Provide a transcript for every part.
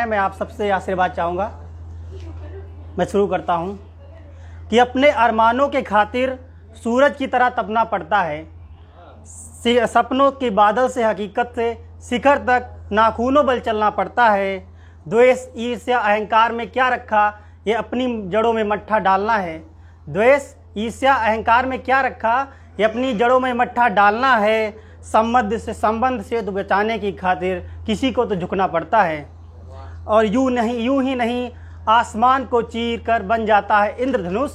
मैं आप सबसे आशीर्वाद चाहूँगा। मैं शुरू करता हूँ कि अपने अरमानों के खातिर सूरज की तरह तपना पड़ता है। सपनों के बादल से हकीकत से शिखर तक नाखूनों बल चलना पड़ता है। द्वेष, ईर्ष्या, अहंकार में क्या रखा, ये अपनी जड़ों में मट्ठा डालना है। द्वेष, ईर्ष्या, अहंकार में क्या रखा, ये अपनी जड़ों में मट्ठा डालना है। संबंध से तो बचाने की खातिर किसी को तो झुकना पड़ता है। और यूं ही नहीं आसमान को चीर कर बन जाता है इंद्रधनुष।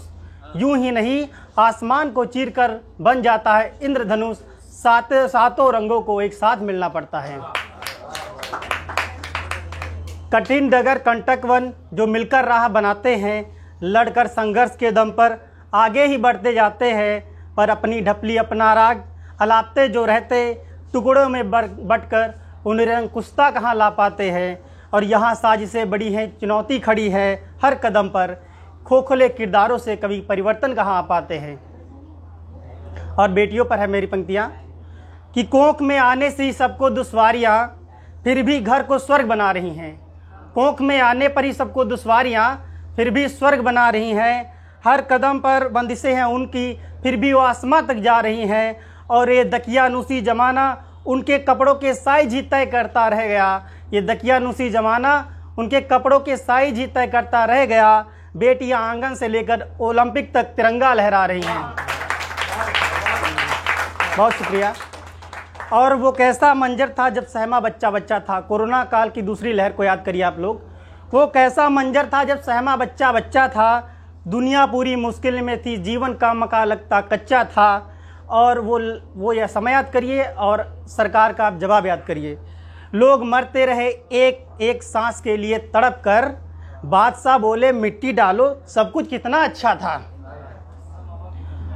यूं ही नहीं आसमान को चीर कर बन जाता है इंद्रधनुष। सातों रंगों को एक साथ मिलना पड़ता है। कठिन डगर कंटक वन जो मिलकर राह बनाते हैं, लड़कर संघर्ष के दम पर आगे ही बढ़ते जाते हैं। पर अपनी ढपली अपना राग अलापते जो रहते, टुकड़ों में बंटकर उन्हें रंग कुश्ता कहाँ ला पाते हैं। और यहाँ साजिशें बड़ी हैं, चुनौती खड़ी है हर कदम पर। खोखले किरदारों से कभी परिवर्तन कहाँ आ पाते हैं। और बेटियों पर है मेरी पंक्तियाँ कि कोख में आने से ही सबको दुश्वारियाँ, फिर भी घर को स्वर्ग बना रही हैं। कोख में आने पर ही सबको दुश्वारियाँ, फिर भी स्वर्ग बना रही हैं। हर कदम पर बंदिशें हैं उनकी, फिर भी वो आसमां तक जा रही हैं। और ये दकियानूसी ज़माना उनके कपड़ों के साइज ही तय करता रह गया। ये दकियानूसी ज़माना उनके कपड़ों के साइज ही तय करता रह गया। बेटियां आंगन से लेकर ओलंपिक तक तिरंगा लहरा रही हैं। बहुत शुक्रिया। और वो कैसा मंजर था जब सहमा बच्चा बच्चा था। कोरोना काल की दूसरी लहर को याद करिए आप लोग। वो कैसा मंजर था जब सहमा बच्चा बच्चा था। दुनिया पूरी मुश्किल में थी, जीवन का मका लगता कच्चा था। और वो यह समय याद करिए और सरकार का आप जवाब याद करिए। लोग मरते रहे एक एक सांस के लिए तड़प कर। बादशाह बोले मिट्टी डालो, सब कुछ कितना अच्छा था।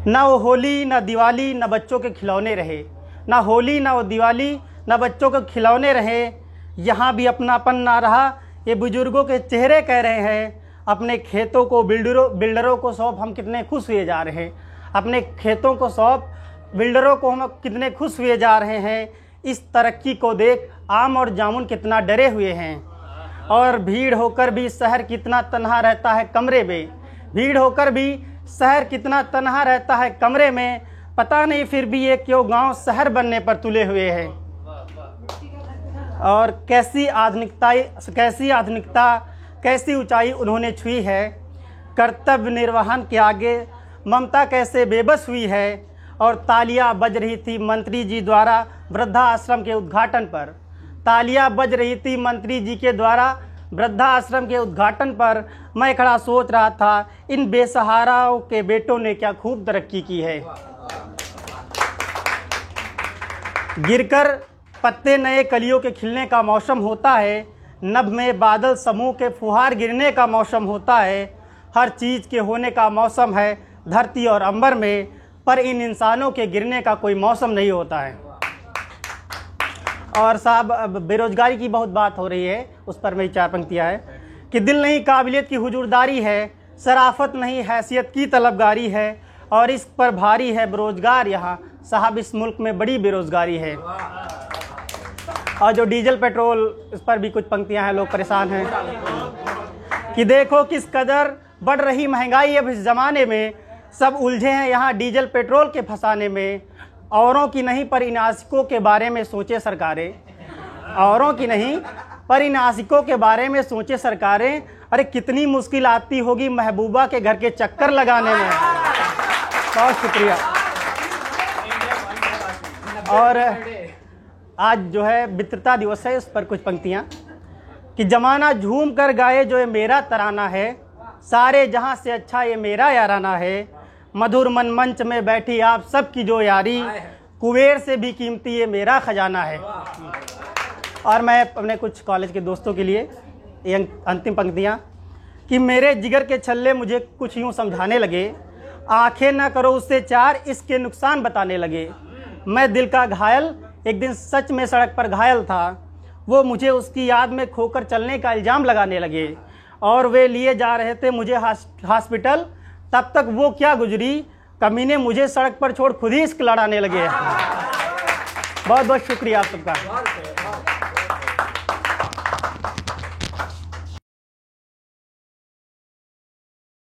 ना वो होली ना दिवाली ना बच्चों के खिलौने रहे। ना होली ना वो दिवाली ना बच्चों के खिलौने रहे। यहाँ भी अपनापन ना रहा, ये बुजुर्गों के चेहरे कह रहे हैं। अपने खेतों को बिल्डरों को सौंप हम कितने खुश हुए जा रहे हैं। अपने खेतों को सौंप बिल्डरों को हम कितने खुश हुए जा रहे हैं। इस तरक्की को देख आम और जामुन कितना डरे हुए हैं। और भीड़ होकर भी शहर कितना तन्हा रहता है कमरे में। भीड़ होकर भी शहर कितना तन्हा रहता है कमरे में। पता नहीं फिर भी ये क्यों गांव शहर बनने पर तुले हुए हैं। और कैसी आधुनिकता कैसी ऊंचाई उन्होंने छुई है। कर्तव्य निर्वहन के आगे ममता कैसे बेबस हुई है। और तालियां बज रही थी मंत्री जी द्वारा वृद्धाश्रम के उद्घाटन पर। तालियां बज रही थी मंत्री जी के द्वारा वृद्धाश्रम के उद्घाटन पर। मैं खड़ा सोच रहा था इन बेसहाराओं के बेटों ने क्या खूब तरक्की की है। गिरकर पत्ते नए कलियों के खिलने का मौसम होता है। नभ में बादल समूह के फुहार गिरने का मौसम होता है। हर चीज़ के होने का मौसम है धरती और अंबर में, पर इन इंसानों के गिरने का कोई मौसम नहीं होता है। और साहब अब बेरोजगारी की बहुत बात हो रही है, उस पर मेरी 4 पंक्तियाँ हैं कि दिल नहीं काबिलियत की हुजूरदारी है। शराफत नहीं हैसियत की तलबगारी है। और इस पर भारी है बेरोजगार यहाँ, साहब इस मुल्क में बड़ी बेरोजगारी है। और जो डीजल पेट्रोल, इस पर भी कुछ पंक्तियां हैं, लोग परेशान हैं कि देखो किस कदर बढ़ रही महंगाई अब इस ज़माने में। सब उलझे हैं यहाँ डीजल पेट्रोल के फंसाने में। औरों की नहीं पर इन आशिकों के बारे में सोचे सरकारें। औरों की नहीं पर इन आशिकों के बारे में सोचे सरकारें। अरे कितनी मुश्किल आती होगी महबूबा के घर के चक्कर लगाने में। बहुत शुक्रिया। और आज जो है मित्रता दिवस है, उस पर कुछ पंक्तियाँ कि जमाना झूम कर गाए जो ये मेरा तराना है। सारे जहाँ से अच्छा ये मेरा याराना है। मधुर मन मंच में बैठी आप सबकी जो यारी, कुबेर से भी कीमती ये मेरा खजाना है। और मैं अपने कुछ कॉलेज के दोस्तों के लिए ये अंतिम पंक्तियाँ कि मेरे जिगर के छल्ले मुझे कुछ यूँ समझाने लगे। आंखें ना करो उससे चार, इसके नुकसान बताने लगे। मैं दिल का घायल एक दिन सच में सड़क पर घायल था। वो मुझे उसकी याद में खोकर चलने का इल्ज़ाम लगाने लगे। और वे लिए जा रहे थे मुझे हॉस्पिटल, तब तक वो क्या गुजरी, कमीने मुझे सड़क पर छोड़ खुद ही इश्क लड़ाने लगे। बहुत बहुत शुक्रिया आप सबका।